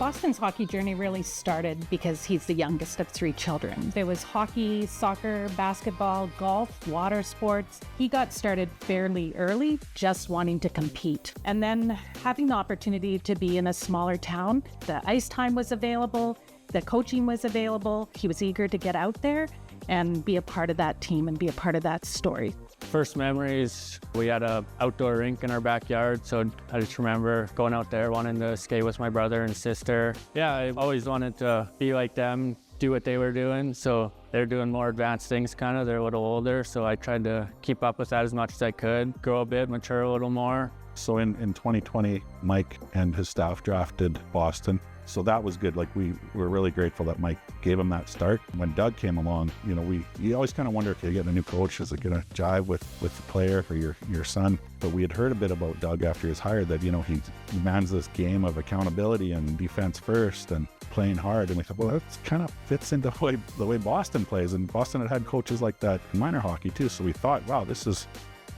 Boston's hockey journey really started because he's the youngest of 3 children. There was hockey, soccer, basketball, golf, water sports. He got started fairly early, just wanting to compete. And then having the opportunity to be in a smaller town, the ice time was available, the coaching was available. He was eager to get out there and be a part of that team and be a part of that story. First memories, we had an outdoor rink in our backyard, so I just remember going out there wanting to skate with my brother and sister. Yeah, I always wanted to be like them, do what they were doing, so they're doing more advanced things kind of, they're a little older, so I tried to keep up with that as much as I could, grow a bit, mature a little more. So in 2020, Mike and his staff drafted Boston. So that was good. Like we were really grateful that Mike gave him that start. When Doug came along, you know, you always kind of wonder if you're getting a new coach, is it going to jive with the player for your son? But we had heard a bit about Doug after he was hired that, you know, he demands this game of accountability and defense first and playing hard. And we thought, well, that kind of fits into the way Boston plays. And Boston had coaches like that in minor hockey too. So we thought, wow, this is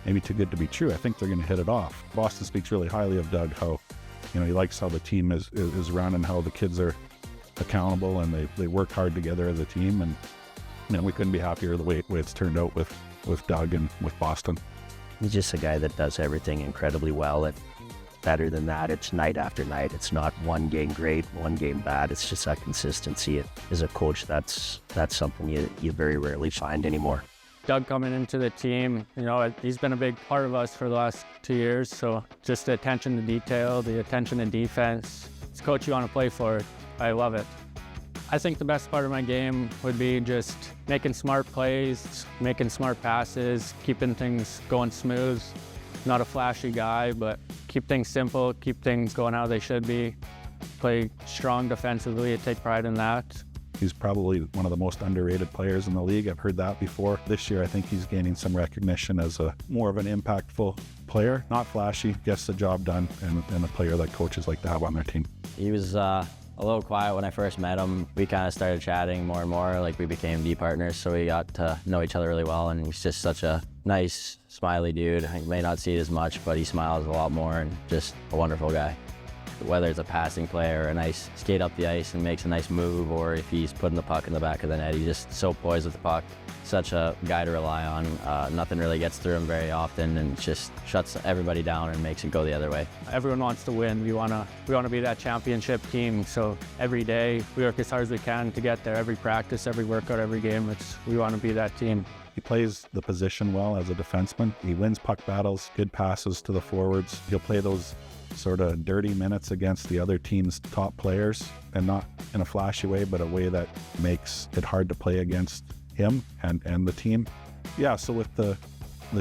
maybe too good to be true. I think they're going to hit it off. Boston speaks really highly of Doug, how, you know, he likes how the team is run and how the kids are accountable and they work hard together as a team. And, you know, we couldn't be happier the way it's turned out with Doug and with Boston. He's just a guy that does everything incredibly well. And better than that, it's night after night. It's not one game great, one game bad. It's just that consistency. As a coach, that's something you very rarely find anymore. Doug coming into the team, you know, he's been a big part of us for the last 2 years. So just the attention to detail, the attention to defense. It's a coach you want to play for. I love it. I think the best part of my game would be just making smart plays, making smart passes, keeping things going smooth. Not a flashy guy, but keep things simple, keep things going how they should be. Play strong defensively, I take pride in that. He's probably one of the most underrated players in the league. I've heard that before. This year, I think he's gaining some recognition as more of an impactful player. Not flashy, gets the job done, and a player that coaches like to have on their team. He was a little quiet when I first met him. We kind of started chatting more and more, like we became D partners, so we got to know each other really well, and he's just such a nice, smiley dude. You may not see it as much, but he smiles a lot more, and just a wonderful guy. Whether it's a passing play or a nice skate up the ice and makes a nice move, or if he's putting the puck in the back of the net, he's just so poised with the puck. Such a guy to rely on. Nothing really gets through him very often, and just shuts everybody down and makes it go the other way. Everyone wants to win. We want to be that championship team. So every day we work as hard as we can to get there. Every practice, every workout, every game, we want to be that team. He plays the position well as a defenseman. He wins puck battles, good passes to the forwards. He'll play those sort of dirty minutes against the other team's top players, and not in a flashy way, but a way that makes it hard to play against him and the team. Yeah, so with the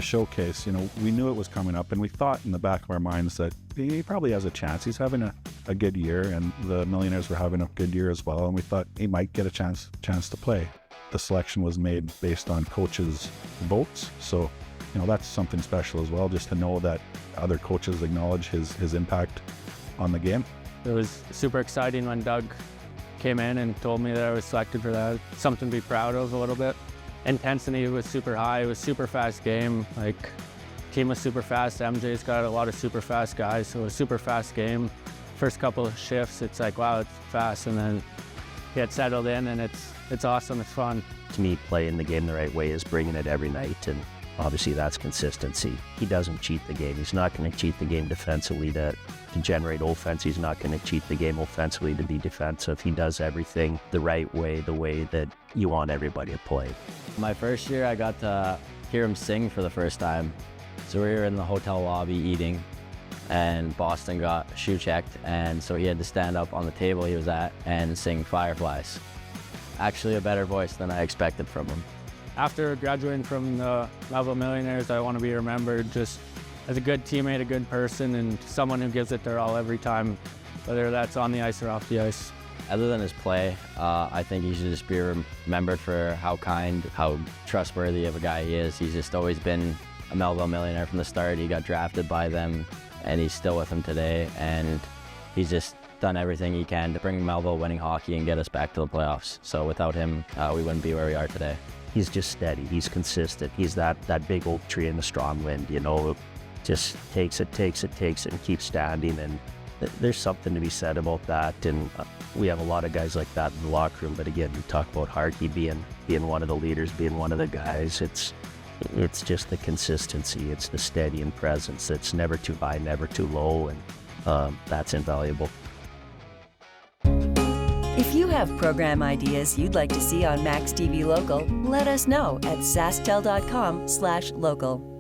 showcase, you know, we knew it was coming up, and we thought in the back of our minds that he probably has a chance. He's having a good year, and the Millionaires were having a good year as well, and we thought he might get a chance to play. The selection was made based on coaches' votes, so, you know, that's something special as well, just to know that other coaches acknowledge his impact on the game. It was super exciting when Doug came in and told me that I was selected for that. Something to be proud of a little bit. Intensity was super high. It was super fast game. Like, team was super fast. MJ's got a lot of super fast guys, so it was a super fast game. First couple of shifts, it's like, wow, it's fast, and then get settled in, and it's awesome. It's fun. To me, playing the game the right way is bringing it every night, and obviously that's consistency. He doesn't cheat the game. He's not going to cheat the game defensively to generate offense. He's not going to cheat the game offensively to be defensive. He does everything the right way, the way that you want everybody to play. My first year, I got to hear him sing for the first time. So we were in the hotel lobby eating, and Boston got shoe checked, and so he had to stand up on the table he was at and sing Fireflies. Actually a better voice than I expected from him. After graduating from the Melville Millionaires, I want to be remembered just as a good teammate, a good person, and someone who gives it their all every time, whether that's on the ice or off the ice. Other than his play, I think he should just be remembered for how kind, how trustworthy of a guy he is. He's just always been a Melville Millionaire from the start. He got drafted by them, and he's still with them today, and he's just done everything he can to bring Melville winning hockey and get us back to the playoffs. So without him, we wouldn't be where we are today. He's just steady. He's consistent. He's that big oak tree in the strong wind, you know, just takes it, and keeps standing. And There's something to be said about that, and we have a lot of guys like that in the locker room. But again, you talk about Harky being one of the leaders, being one of the guys. It's just the consistency. It's the steadying presence. It's never too high, never too low, and that's invaluable. If you have program ideas you'd like to see on Max TV Local, let us know at SaskTel.com/local.